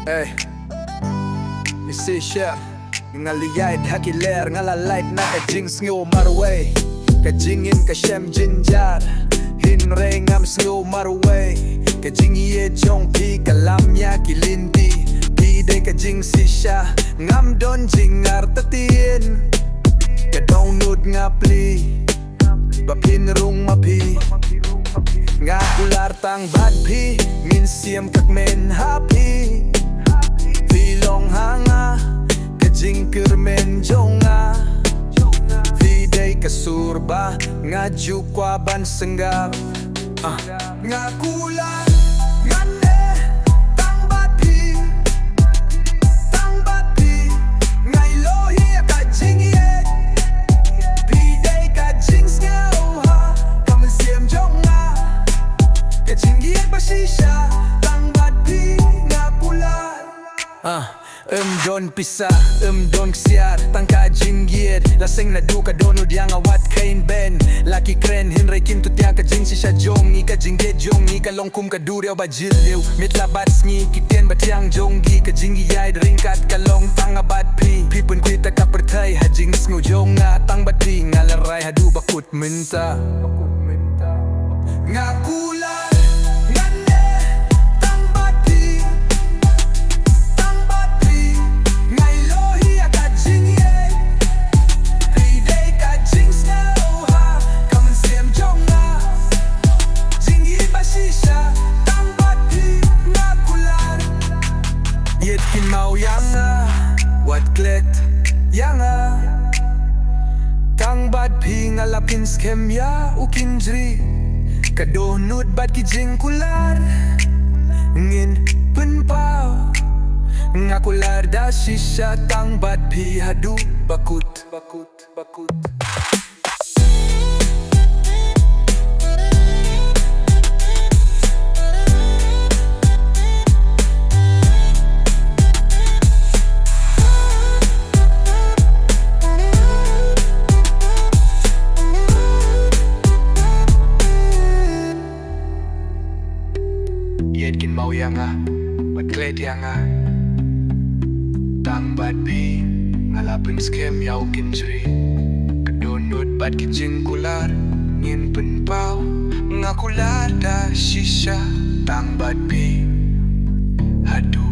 Hey, isi siya ngaligay hakiler ngalalait na kajing sngo marway kajingin ka shem jinjar hinre ngam sngo marway kajing ye jong pi kalamnya kilindi pide kajing sisha ngam don jingar tatin kadonnud ngapli bapin rung mapi nga kular tang badpi min siem kak men happy Filong hanga kajing kermen jonga Fidei kasurba ngaju kwaban senggap nga kular ngane tang badpi ngai lohi kajing ye Fidei kajing snauha kamen siem jonga kajing ye basisha tang badpi nga kular don pisa, don ksiar Tangka jinggir Laseng na duka dono diang awat kain ben Laki kren hinray kim tu tiang ka jing sisha jong Ika jingge jong Ika longkum ka duriaw ba jiliw Mitlabat sngi kitien Bathiang jonggi Ka jingi yay ringkat kalong tang abad pi Pipun kuita ka pertay ha jing sngu jong nga tang badpi Ngalaray hadu bakut minta Nga kular Yetkin mau yanga wat klet yanga Kang bad pi ngalapin skem ya ukinjri Kadonut bad kijing kular Ngin penpau Ngakular da shisha tang bad pi hadu bakut Yetkin mau yanga wat klet yanga Tang bad pi ngalapin skem yaw kinjri Kadonut bad kijing kular Ngin penpau ngakular da shisha Tang bad pi hadu